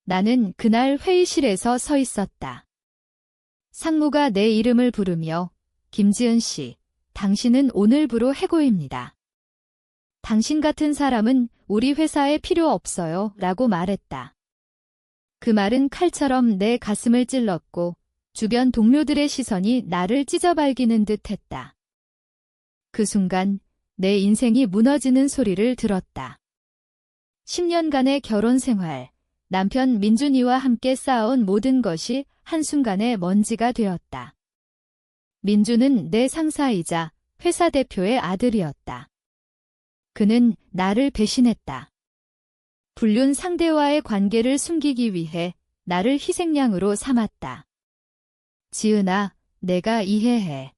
나는 그날 회의실에서 서 있었다. 상무가 내 이름을 부르며 김지은 씨, 당신은 오늘부로 해고입니다. 당신 같은 사람은 우리 회사에 필요 없어요 라고 말했다. 그 말은 칼처럼 내 가슴을 찔렀고 주변 동료들의 시선이 나를 찢어발기는 듯 했다. 그 순간 내 인생이 무너지는 소리를 들었다. 10년간의 결혼 생활, 남편 민준이와 함께 쌓아온 모든 것이 한순간에 먼지가 되었다. 민준은 내 상사이자 회사 대표의 아들이었다. 그는 나를 배신했다. 불륜 상대와의 관계를 숨기기 위해 나를 희생양으로 삼았다. 지은아, 내가 이해해.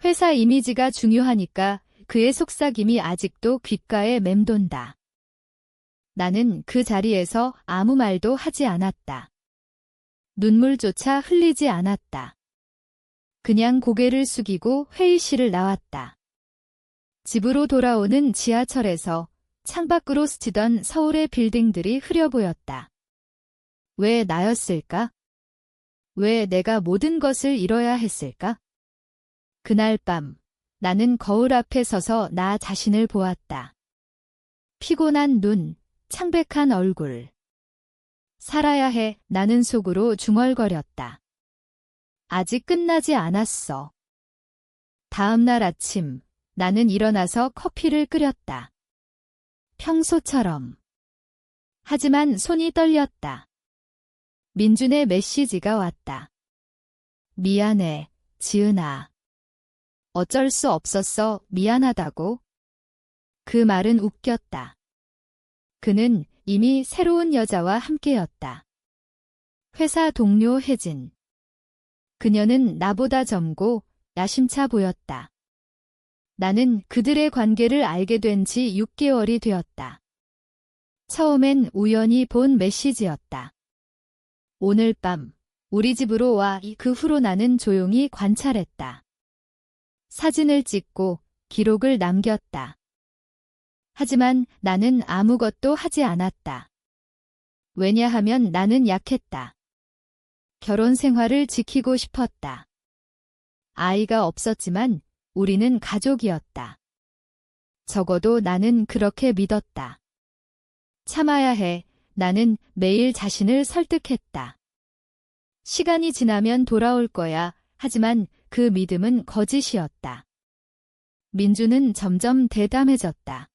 회사 이미지가 중요하니까 그의 속삭임이 아직도 귓가에 맴돈다. 나는 그 자리에서 아무 말도 하지 않았다. 눈물조차 흘리지 않았다. 그냥 고개를 숙이고 회의실을 나왔다. 집으로 돌아오는 지하철에서 창밖으로 스치던 서울의 빌딩들이 흐려 보였다. 왜 나였을까? 왜 내가 모든 것을 잃어야 했을까? 그날 밤, 나는 거울 앞에 서서 나 자신을 보았다. 피곤한 눈, 창백한 얼굴. 살아야 해, 나는 속으로 중얼거렸다. 아직 끝나지 않았어. 다음 날 아침, 나는 일어나서 커피를 끓였다. 평소처럼. 하지만 손이 떨렸다. 민준의 메시지가 왔다. 미안해, 지은아. 어쩔 수 없었어, 미안하다고. 그 말은 웃겼다. 그는 이미 새로운 여자와 함께였다. 회사 동료 혜진. 그녀는 나보다 젊고 야심차 보였다. 나는 그들의 관계를 알게 된 지 6개월이 되었다. 처음엔 우연히 본 메시지였다. 오늘 밤 우리 집으로 와. 그 후로 나는 조용히 관찰했다. 사진을 찍고 기록을 남겼다. 하지만 나는 아무것도 하지 않았다. 왜냐하면 나는 약했다. 결혼 생활을 지키고 싶었다. 아이가 없었지만 우리는 가족이었다. 적어도 나는 그렇게 믿었다. 참아야 해. 나는 매일 자신을 설득했다. 시간이 지나면 돌아올 거야. 하지만 그 믿음은 거짓이었다. 민주는 점점 대담해졌다.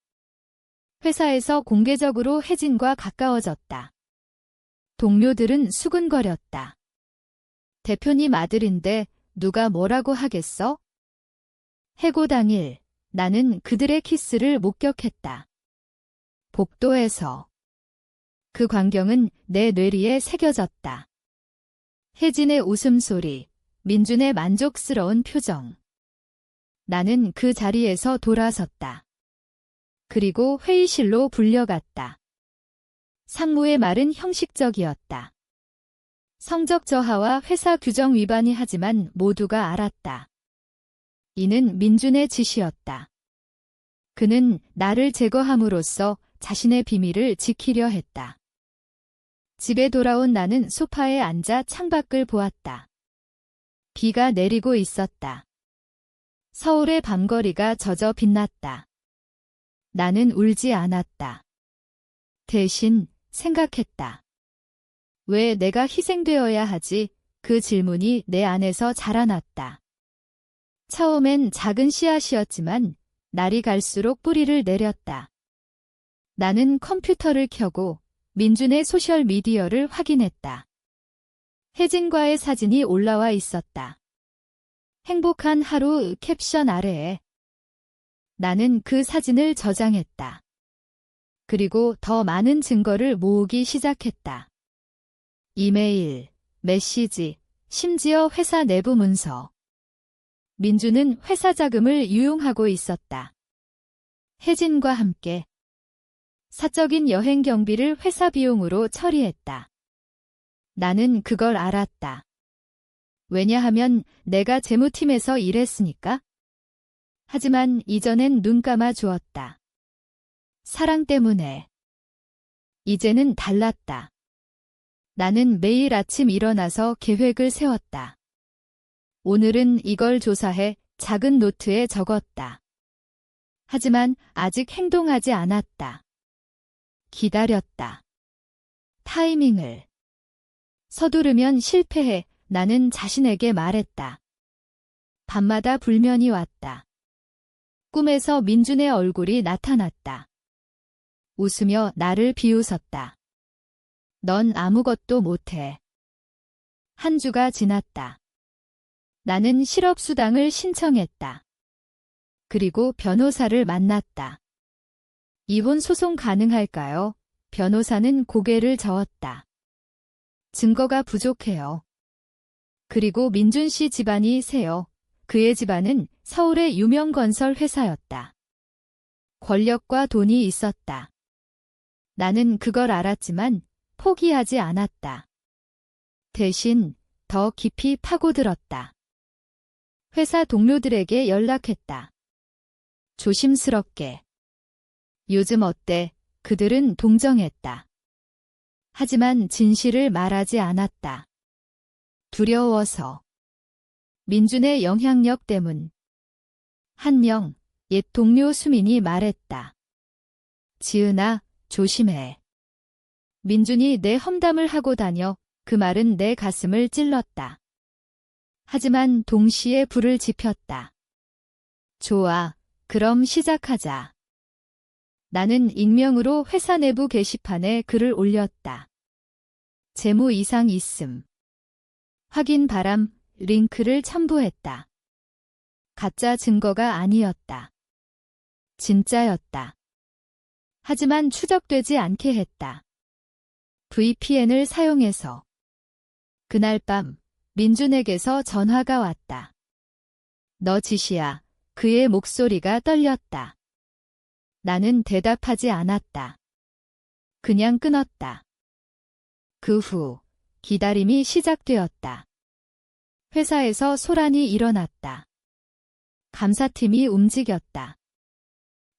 회사에서 공개적으로 혜진과 가까워졌다. 동료들은 수근거렸다. 대표님 아들인데 누가 뭐라고 하겠어? 해고 당일, 나는 그들의 키스를 목격했다. 복도에서. 그 광경은 내 뇌리에 새겨졌다. 혜진의 웃음소리, 민준의 만족스러운 표정. 나는 그 자리에서 돌아섰다. 그리고 회의실로 불려갔다. 상무의 말은 형식적이었다. 성적 저하와 회사 규정 위반이 하지만 모두가 알았다. 이는 민준의 짓이었다. 그는 나를 제거함으로써 자신의 비밀을 지키려 했다. 집에 돌아온 나는 소파에 앉아 창밖을 보았다. 비가 내리고 있었다. 서울의 밤거리가 젖어 빛났다. 나는 울지 않았다. 대신 생각했다. 왜 내가 희생되어야 하지? 그 질문이 내 안에서 자라났다. 처음엔 작은 씨앗이었지만 날이 갈수록 뿌리를 내렸다. 나는 컴퓨터를 켜고 민준의 소셜미디어를 확인했다. 혜진과의 사진이 올라와 있었다. 행복한 하루 캡션 아래에. 나는 그 사진을 저장했다. 그리고 더 많은 증거를 모으기 시작했다. 이메일, 메시지, 심지어 회사 내부 문서. 민주는 회사 자금을 유용하고 있었다. 혜진과 함께. 사적인 여행 경비를 회사 비용으로 처리했다. 나는 그걸 알았다. 왜냐하면 내가 재무팀에서 일했으니까. 하지만 이전엔 눈 감아 주었다. 사랑 때문에. 이제는 달랐다. 나는 매일 아침 일어나서 계획을 세웠다. 오늘은 이걸 조사해 작은 노트에 적었다. 하지만 아직 행동하지 않았다. 기다렸다. 타이밍을. 서두르면 실패해. 나는 자신에게 말했다. 밤마다 불면이 왔다. 꿈에서 민준의 얼굴이 나타났다. 웃으며 나를 비웃었다. 넌 아무것도 못해. 한 주가 지났다. 나는 실업수당을 신청했다. 그리고 변호사를 만났다. 이혼 소송 가능할까요? 변호사는 고개를 저었다. 증거가 부족해요. 그리고 민준 씨 집안이 세요. 그의 집안은 서울의 유명 건설 회사였다. 권력과 돈이 있었다. 나는 그걸 알았지만 포기하지 않았다. 대신 더 깊이 파고들었다. 회사 동료들에게 연락했다. 조심스럽게. 요즘 어때? 그들은 동정했다. 하지만 진실을 말하지 않았다. 두려워서. 민준의 영향력 때문. 한 명, 옛 동료 수민이 말했다. 지은아, 조심해. 민준이 내 험담을 하고 다녀. 그 말은 내 가슴을 찔렀다. 하지만 동시에 불을 지폈다. 좋아, 그럼 시작하자. 나는 익명으로 회사 내부 게시판에 글을 올렸다. 재무 이상 있음. 확인 바람, 링크를 첨부했다. 가짜 증거가 아니었다. 진짜였다. 하지만 추적되지 않게 했다. VPN을 사용해서. 그날 밤 민준에게서 전화가 왔다. 너 짓이야. 그의 목소리가 떨렸다. 나는 대답하지 않았다. 그냥 끊었다. 그 후 기다림이 시작되었다. 회사에서 소란이 일어났다. 감사팀이 움직였다.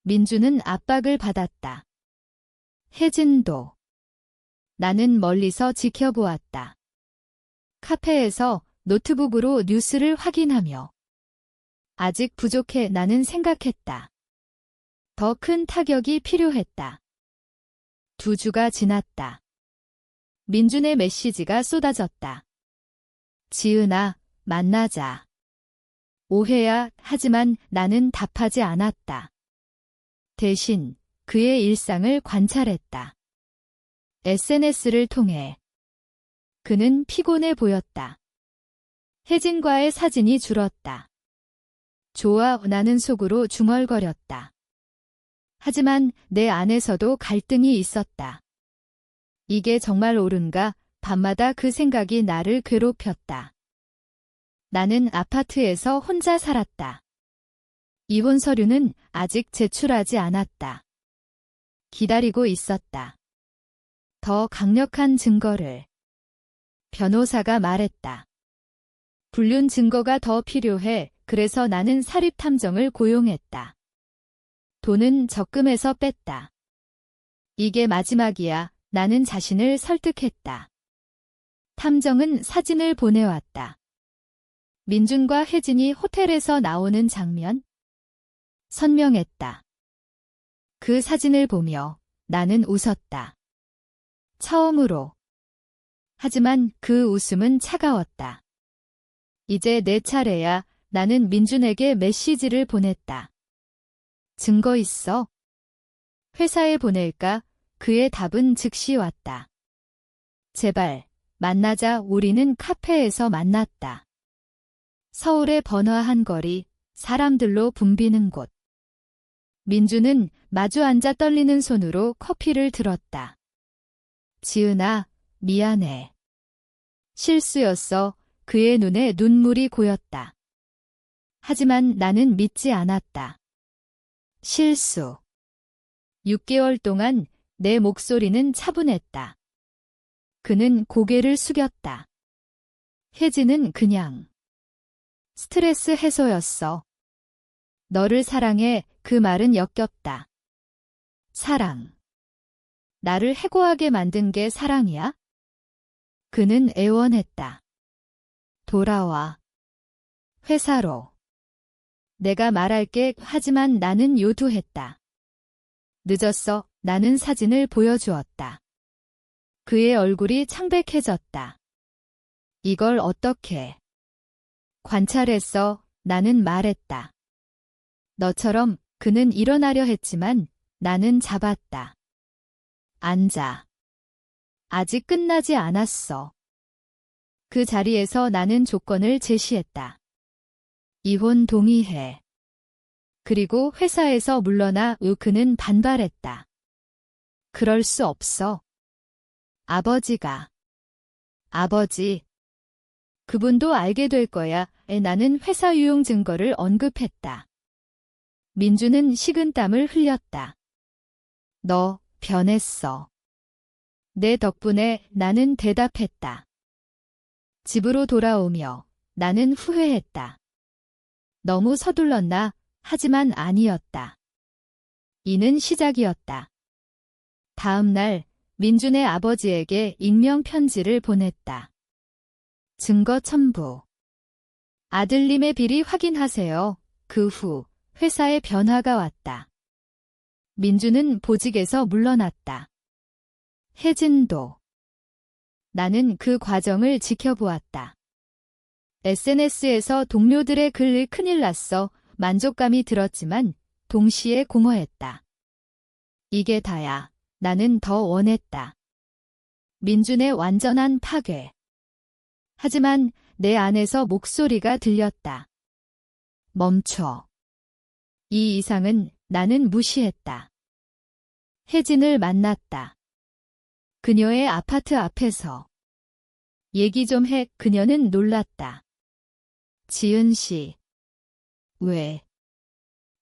민준은 압박을 받았다. 혜진도. 나는 멀리서 지켜보았다. 카페에서 노트북으로 뉴스를 확인하며. 아직 부족해. 나는 생각했다. 더 큰 타격이 필요했다. 2주가 지났다. 민준의 메시지가 쏟아졌다. 지은아, 만나자. 오해야. 하지만 나는 답하지 않았다. 대신 그의 일상을 관찰했다. SNS를 통해. 그는 피곤해 보였다. 혜진과의 사진이 줄었다. 좋아. 나는 속으로 중얼거렸다. 하지만 내 안에서도 갈등이 있었다. 이게 정말 옳은가? 밤마다 그 생각이 나를 괴롭혔다. 나는 아파트에서 혼자 살았다. 이혼 서류는 아직 제출하지 않았다. 기다리고 있었다. 더 강력한 증거를. 변호사가 말했다. 불륜 증거가 더 필요해. 그래서 나는 사립탐정을 고용했다. 돈은 적금에서 뺐다. 이게 마지막이야. 나는 자신을 설득했다. 탐정은 사진을 보내왔다. 민준과 혜진이 호텔에서 나오는 장면. 선명했다. 그 사진을 보며 나는 웃었다. 처음으로. 하지만 그 웃음은 차가웠다. 이제 내 차례야. 나는 민준에게 메시지를 보냈다. 증거 있어? 회사에 보낼까? 그의 답은 즉시 왔다. 제발, 만나자. 우리는 카페에서 만났다. 서울의 번화한 거리, 사람들로 붐비는 곳. 민준은 마주 앉아 떨리는 손으로 커피를 들었다. 지은아, 미안해. 실수였어. 그의 눈에 눈물이 고였다. 하지만 나는 믿지 않았다. 실수. 6개월 동안 내 목소리는 차분했다. 그는 고개를 숙였다. 혜진은 그냥 스트레스 해소였어. 너를 사랑해. 그 말은 역겹다. 사랑. 나를 해고하게 만든 게 사랑이야? 그는 애원했다. 돌아와. 회사로. 내가 말할게. 하지만 나는 요두했다. 늦었어. 나는 사진을 보여주었다. 그의 얼굴이 창백해졌다. 이걸 어떻게 관찰했어? 나는 말했다. 너처럼 그는 일어나려 했지만 나는 잡았다. 앉아. 아직 끝나지 않았어. 그 자리에서 나는 조건을 제시했다. 이혼 동의해. 그리고 회사에서 물러나. 그는 반발했다. 그럴 수 없어. 아버지가. 아버지. 그분도 알게 될 거야. 나는 회사 유용 증거를 언급했다. 민주는 식은땀을 흘렸다. 너 변했어. 내 덕분에. 나는 대답했다. 집으로 돌아오며 나는 후회했다. 너무 서둘렀나? 하지만 아니었다. 이는 시작이었다. 다음 날 민준의 아버지에게 익명 편지를 보냈다. 증거 첨부. 아들님의 비리 확인하세요. 그 후 회사에 변화가 왔다. 민준은 보직에서 물러났다. 혜진도. 나는 그 과정을 지켜보았다. SNS에서 동료들의 글을 큰일 났어. 만족감이 들었지만 동시에 공허했다. 이게 다야. 나는 더 원했다. 민준의 완전한 파괴. 하지만 내 안에서 목소리가 들렸다. 멈춰. 이 이상은. 나는 무시했다. 혜진을 만났다. 그녀의 아파트 앞에서. 얘기 좀 해. 그녀는 놀랐다. 지은 씨. 왜?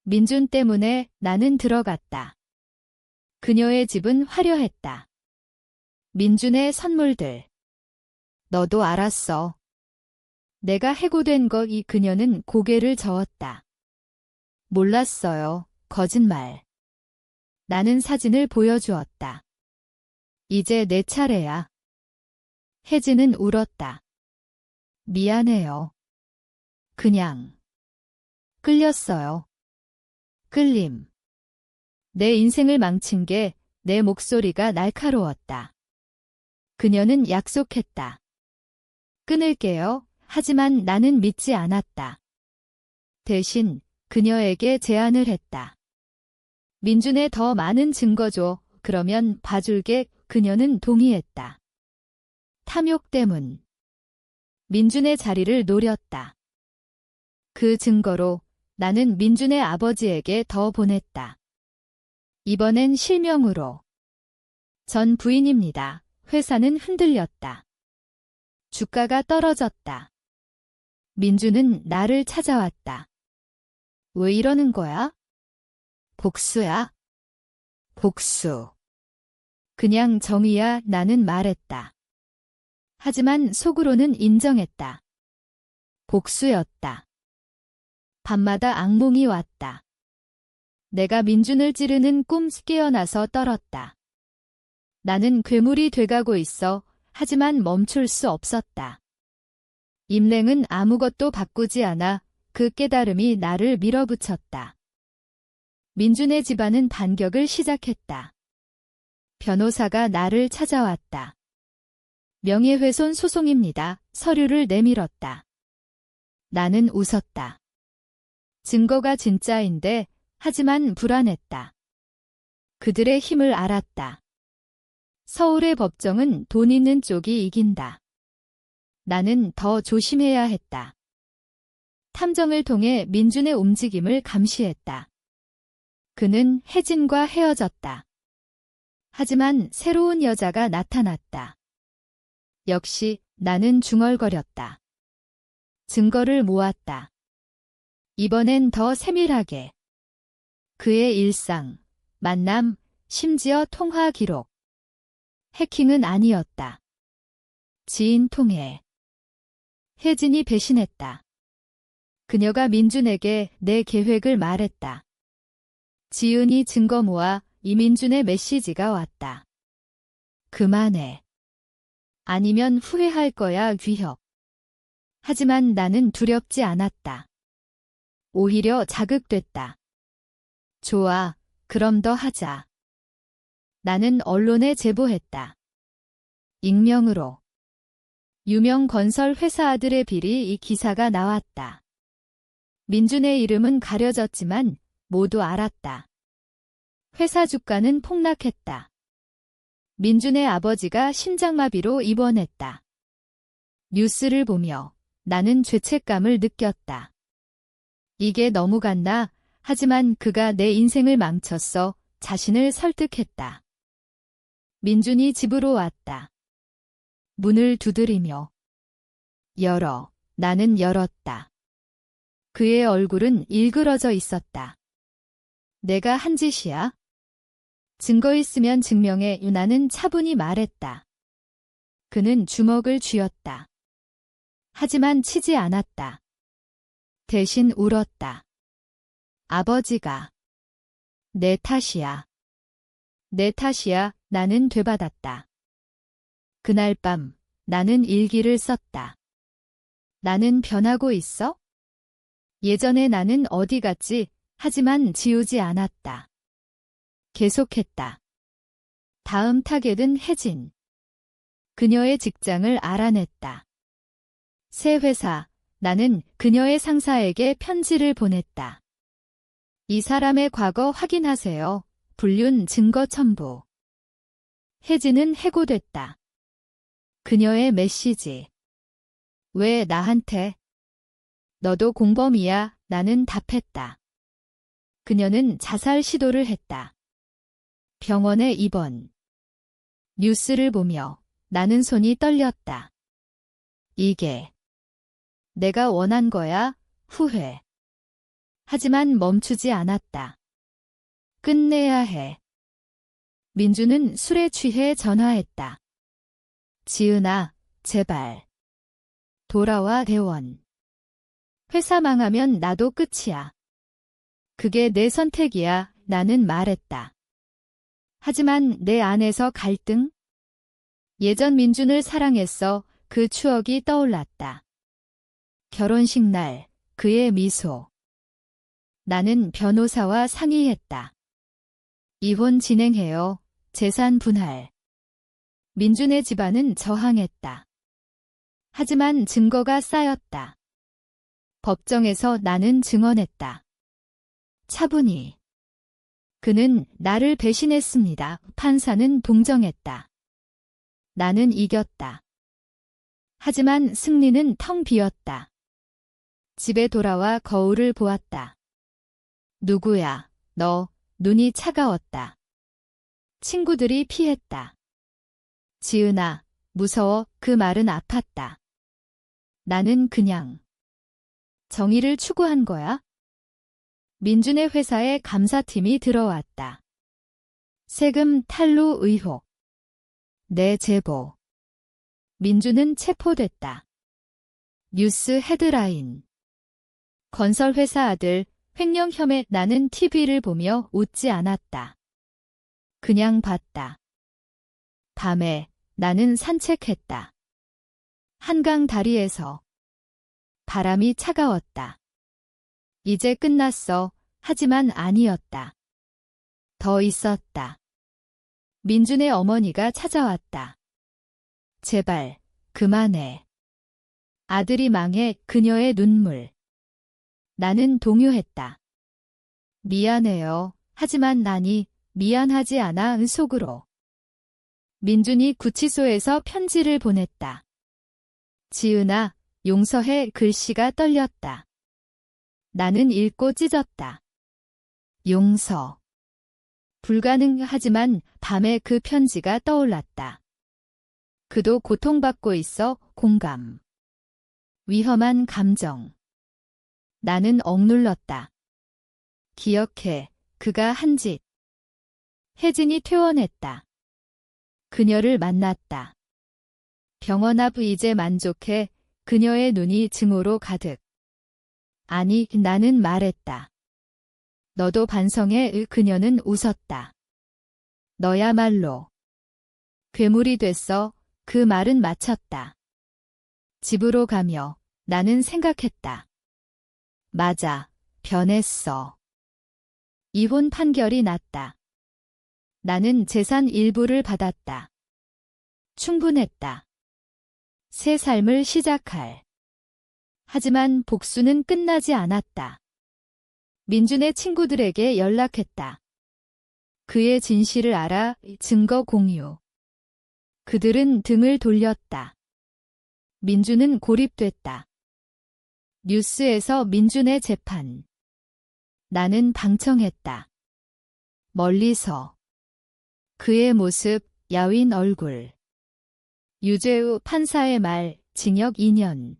민준 때문에. 나는 들어갔다. 그녀의 집은 화려했다. 민준의 선물들. 너도 알았어. 내가 해고된 거. 그녀는 고개를 저었다. 몰랐어요. 거짓말. 나는 사진을 보여주었다. 이제 내 차례야. 혜진은 울었다. 미안해요. 그냥 끌렸어요. 끌림. 내 인생을 망친 게. 내 목소리가 날카로웠다. 그녀는 약속했다. 끊을게요. 하지만 나는 믿지 않았다. 대신 그녀에게 제안을 했다. 민준의 더 많은 증거 줘. 그러면 봐줄게. 그녀는 동의했다. 탐욕 때문. 민준의 자리를 노렸다. 그 증거로 나는 민준의 아버지에게 더 보냈다. 이번엔 실명으로. 전 부인입니다. 회사는 흔들렸다. 주가가 떨어졌다. 민준은 나를 찾아왔다. 왜 이러는 거야? 복수야? 복수. 그냥 정의야. 나는 말했다. 하지만 속으로는 인정했다. 복수였다. 밤마다 악몽이 왔다. 내가 민준을 찌르는 꿈. 깨어나서 떨었다. 나는 괴물이 돼가고 있어. 하지만 멈출 수 없었다. 임랭은 아무것도 바꾸지 않아. 그 깨달음이 나를 밀어붙였다. 민준의 집안은 반격을 시작했다. 변호사가 나를 찾아왔다. 명예훼손 소송입니다. 서류를 내밀었다. 나는 웃었다. 증거가 진짜인데. 하지만 불안했다. 그들의 힘을 알았다. 서울의 법정은 돈 있는 쪽이 이긴다. 나는 더 조심해야 했다. 탐정을 통해 민준의 움직임을 감시했다. 그는 혜진과 헤어졌다. 하지만 새로운 여자가 나타났다. 역시 나는 중얼거렸다. 증거를 모았다. 이번엔 더 세밀하게. 그의 일상, 만남, 심지어 통화 기록. 해킹은 아니었다. 지인 통해. 혜진이 배신했다. 그녀가 민준에게 내 계획을 말했다. 지은이 증거 모아. 이민준의 메시지가 왔다. 그만해. 아니면 후회할 거야 위협. 하지만 나는 두렵지 않았다. 오히려 자극됐다. 좋아, 그럼 더 하자. 나는 언론에 제보했다. 익명으로. 유명 건설 회사 아들의 비리 이 기사가 나왔다. 민준의 이름은 가려졌지만 모두 알았다. 회사 주가는 폭락했다. 민준의 아버지가 심장마비로 입원했다. 뉴스를 보며 나는 죄책감을 느꼈다. 이게 너무 갔나? 하지만 그가 내 인생을 망쳤어. 자신을 설득했다. 민준이 집으로 왔다. 문을 두드리며 열어. 나는 열었다. 그의 얼굴은 일그러져 있었다. 내가 한 짓이야? 증거 있으면 증명해. 나는 차분히 말했다. 그는 주먹을 쥐었다. 하지만 치지 않았다. 대신 울었다. 아버지가 내 탓이야. 내 탓이야. 나는 되받았다. 그날 밤 나는 일기를 썼다. 나는 변하고 있어? 예전에 나는 어디 갔지? 하지만 지우지 않았다. 계속했다. 다음 타겟은 혜진. 그녀의 직장을 알아냈다. 새 회사, 나는 그녀의 상사에게 편지를 보냈다. 이 사람의 과거 확인하세요. 불륜 증거 첨부. 혜진은 해고됐다. 그녀의 메시지. 왜 나한테? 너도 공범이야. 나는 답했다. 그녀는 자살 시도를 했다. 병원에 입원. 뉴스를 보며 나는 손이 떨렸다. 이게 내가 원한 거야? 후회. 하지만 멈추지 않았다. 끝내야 해. 민주는 술에 취해 전화했다. 지은아, 제발. 돌아와 대원. 회사 망하면 나도 끝이야. 그게 내 선택이야. 나는 말했다. 하지만 내 안에서 갈등? 예전 민준을 사랑했어. 그 추억이 떠올랐다. 결혼식 날, 그의 미소. 나는 변호사와 상의했다. 이혼 진행해요. 재산 분할. 민준의 집안은 저항했다. 하지만 증거가 쌓였다. 법정에서 나는 증언했다. 차분히. 그는 나를 배신했습니다. 판사는 동정했다. 나는 이겼다. 하지만 승리는 텅 비었다. 집에 돌아와 거울을 보았다. 누구야, 너? 눈이 차가웠다. 친구들이 피했다. 지은아, 무서워. 그 말은 아팠다. 나는 그냥 정의를 추구한 거야. 민준의 회사에 감사팀이 들어왔다. 세금 탈루 의혹. 내 제보. 민준은 체포됐다. 뉴스 헤드라인. 건설회사 아들, 횡령 혐의. 나는 TV를 보며 웃지 않았다. 그냥 봤다. 밤에 나는 산책했다. 한강 다리에서 바람이 차가웠다. 이제 끝났어. 하지만 아니었다. 더 있었다. 민준의 어머니가 찾아왔다. 제발, 그만해. 아들이 망해. 그녀의 눈물. 나는 동요했다. 미안해요. 하지만 나니 미안하지 않아. 속으로. 민준이 구치소에서 편지를 보냈다. 지은아, 용서해. 글씨가 떨렸다. 나는 읽고 찢었다. 용서. 불가능하지만 밤에 그 편지가 떠올랐다. 그도 고통받고 있어. 공감. 위험한 감정. 나는 억눌렀다. 기억해. 그가 한 짓. 혜진이 퇴원했다. 그녀를 만났다. 병원 앞. 이제 만족해. 그녀의 눈이 증오로 가득. 아니, 나는 말했다. 너도 반성해. 그녀는 웃었다. 너야말로 괴물이 됐어. 그 말은 마쳤다. 집으로 가며 나는 생각했다. 맞아, 변했어. 이혼 판결이 났다. 나는 재산 일부를 받았다. 충분했다. 새 삶을 시작할. 하지만 복수는 끝나지 않았다. 민준의 친구들에게 연락했다. 그의 진실을 알아 증거 공유. 그들은 등을 돌렸다. 민준은 고립됐다. 뉴스에서 민준의 재판. 나는 방청했다. 멀리서. 그의 모습, 야윈 얼굴. 유재우 판사의 말, 징역 2년.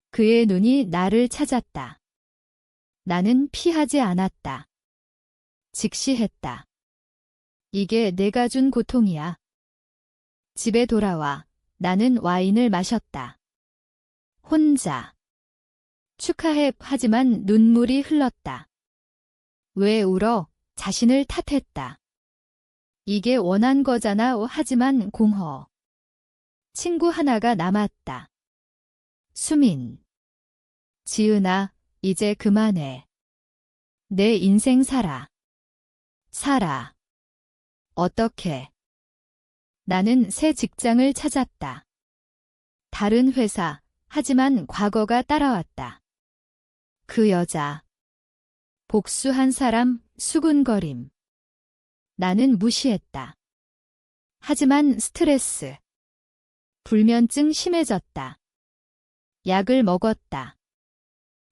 그의 눈이 나를 찾았다. 나는 피하지 않았다. 직시했다. 이게 내가 준 고통이야. 집에 돌아와 나는 와인을 마셨다. 혼자. 축하해 하지만 눈물이 흘렀다. 왜 울어? 자신을 탓했다. 이게 원한 거잖아 하지만 공허. 친구 하나가 남았다. 수민. 지은아, 이제 그만해. 내 인생 살아. 살아. 어떻게? 나는 새 직장을 찾았다. 다른 회사, 하지만 과거가 따라왔다. 그 여자. 복수한 사람, 수군거림. 나는 무시했다. 하지만 스트레스. 불면증 심해졌다. 약을 먹었다.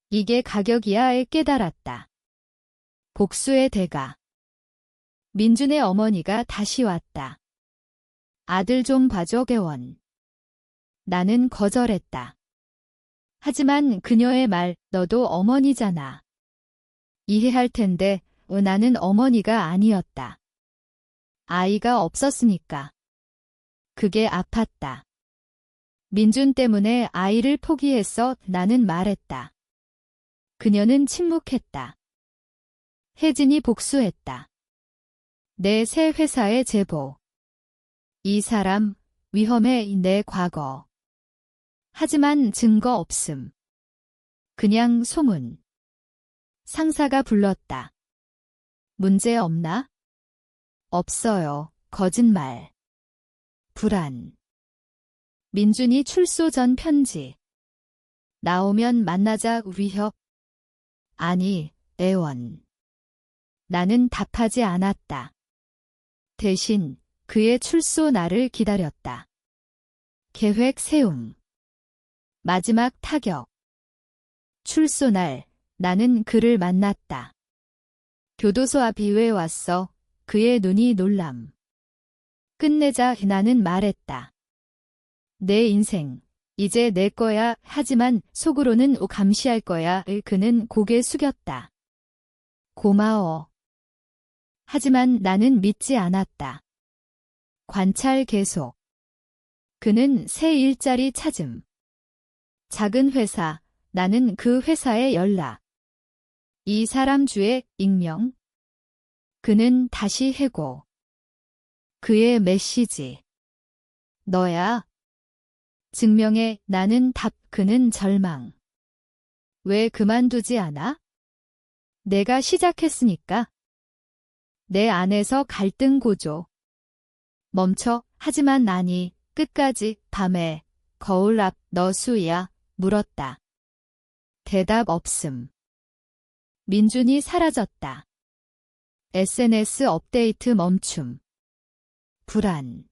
이게 가격이야에 깨달았다. 복수의 대가. 민준의 어머니가 다시 왔다. 아들 좀 봐줘 개원. 나는 거절했다. 하지만 그녀의 말, 너도 어머니잖아. 이해할 텐데, 나는 어머니가 아니었다. 아이가 없었으니까. 그게 아팠다. 민준 때문에 아이를 포기했어 나는 말했다. 그녀는 침묵했다. 혜진이 복수했다. 내 새 회사의 제보. 이 사람, 위험해 내 과거. 하지만 증거 없음. 그냥 소문. 상사가 불렀다. 문제 없나? 없어요. 거짓말. 불안. 민준이 출소 전 편지. 나오면 만나자 위협. 아니, 애원. 나는 답하지 않았다. 대신 그의 출소 날을 기다렸다. 계획 세움. 마지막 타격. 출소 날, 나는 그를 만났다. 교도소 앞 이외에 왔어. 그의 눈이 놀람. 끝내자 나는 말했다. 내 인생, 이제 내 거야. 하지만 속으로는 감시할 거야. 그는 고개 숙였다. 고마워. 하지만 나는 믿지 않았다. 관찰 계속. 그는 새 일자리 찾음. 작은 회사, 나는 그 회사에 연락. 이 사람 주의 익명. 그는 다시 해고. 그의 메시지. 너야. 증명해 나는 답 그는 절망. 왜 그만두지 않아? 내가 시작했으니까. 내 안에서 갈등 고조. 멈춰 하지만 아니 끝까지 밤에 거울 앞 너 수야 물었다. 대답 없음. 민준이 사라졌다. SNS 업데이트 멈춤. 불안.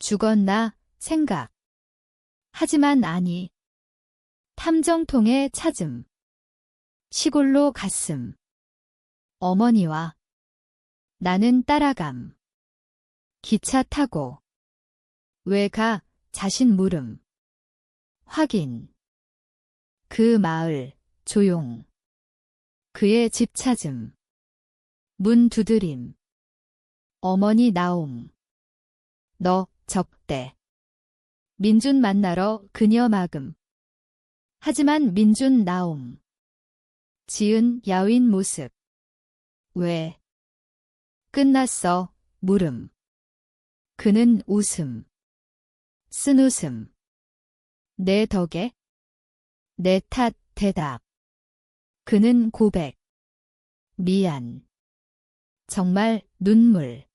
죽었나 생각. 하지만 아니. 탐정통에 찾음. 시골로 갔음. 어머니와 나는 따라감. 기차 타고. 왜 가? 자신 물음. 확인. 그 마을, 조용. 그의 집 찾음. 문 두드림. 어머니 나옴. 너, 적대. 민준 만나러 그녀 막음. 하지만 민준 나옴. 지은 야윈 모습. 왜? 끝났어, 물음. 그는 웃음. 쓴웃음. 내 덕에? 내 탓 대답. 그는 고백. 미안. 정말 눈물.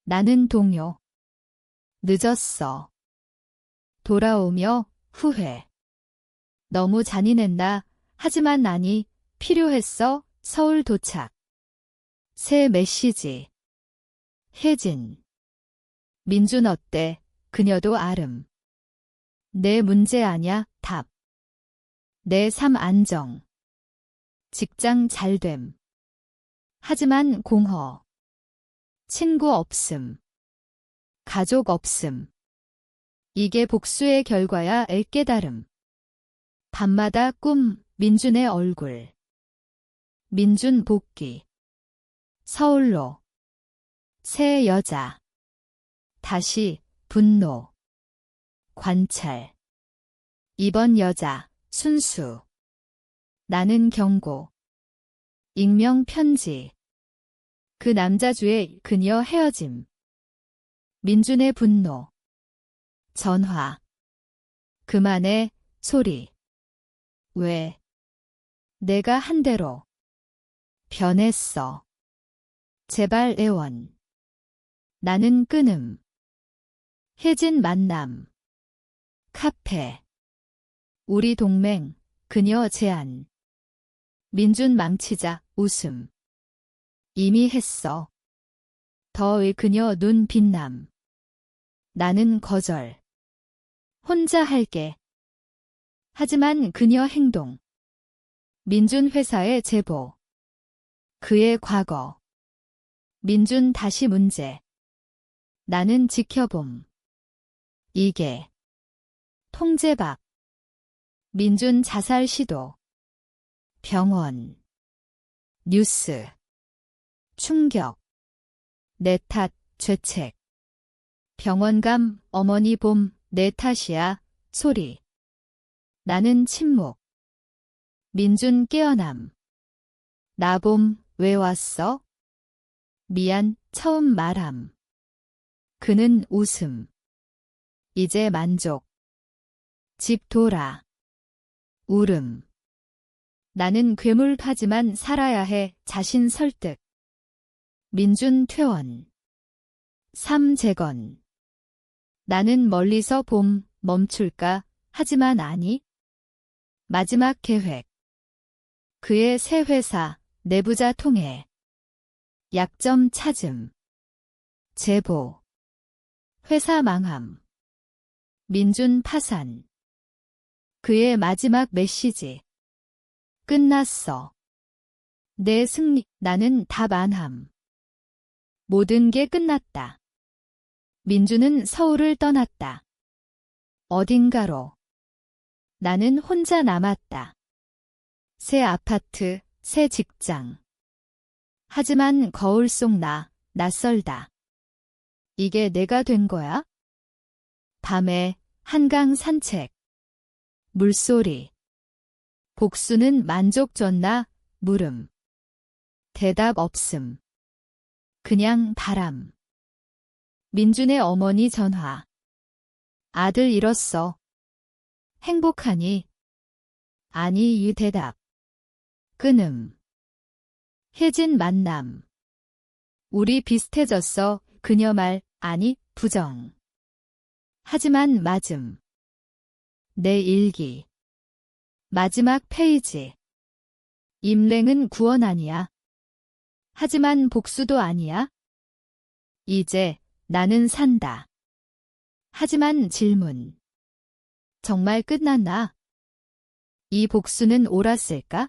나는 동요. 늦었어. 돌아오며 후회. 너무 잔인했나? 하지만 아니, 필요했어. 서울 도착. 새 메시지. 혜진. 민준 어때? 그녀도 아름. 내 문제 아냐? 답. 내 삶 안정. 직장 잘됨. 하지만 공허. 친구 없음. 가족 없음. 이게 복수의 결과야. 깨달음. 밤마다 꿈. 민준의 얼굴. 민준 복귀. 서울로. 새 여자. 다시 분노. 관찰. 이번 여자 순수. 나는 경고. 익명 편지. 그 남자 주의 그녀 헤어짐. 민준의 분노. 전화. 그만해. 소리. 왜? 내가 한 대로. 변했어. 제발 애원. 나는 끊음. 혜진 만남. 카페. 우리 동맹. 그녀 제안. 민준 망치자. 웃음. 이미 했어. 더의 그녀 눈 빛남. 나는 거절. 혼자 할게. 하지만 그녀 행동. 민준 회사에 제보. 그의 과거. 민준 다시 문제. 나는 지켜봄. 이게. 통제박. 민준 자살 시도. 병원. 뉴스. 충격. 내 탓, 죄책. 병원감, 어머니 봄, 내 탓이야, 소리. 나는 침묵. 민준 깨어남. 나 봄, 왜 왔어? 미안, 처음 말함. 그는 웃음. 이제 만족. 집 돌아. 울음. 나는 괴물하지만 살아야 해. 자신 설득. 민준 퇴원. 삶 재건. 나는 멀리서 봄, 멈출까? 하지만 아니. 마지막 계획. 그의 새 회사, 내부자 통해. 약점 찾음. 제보. 회사 망함. 민준 파산. 그의 마지막 메시지. 끝났어. 내 승리. 나는 답 안함. 모든 게 끝났다. 민준은 서울을 떠났다. 어딘가로. 나는 혼자 남았다. 새 아파트, 새 직장. 하지만 거울 속 나, 낯설다. 이게 내가 된 거야? 밤에 한강 산책. 물소리. 복수는 만족 줬나? 물음. 대답 없음. 그냥 바람. 민준의 어머니 전화. 아들 잃었어. 행복하니? 아니 이 대답. 끊음. 혜진 만남. 우리 비슷해졌어. 그녀 말, 아니, 부정. 하지만 맞음. 내 일기. 마지막 페이지. 임랭은 구원 아니야. 하지만 복수도 아니야. 이제 나는 산다. 하지만 질문. 정말 끝났나? 이 복수는 옳았을까?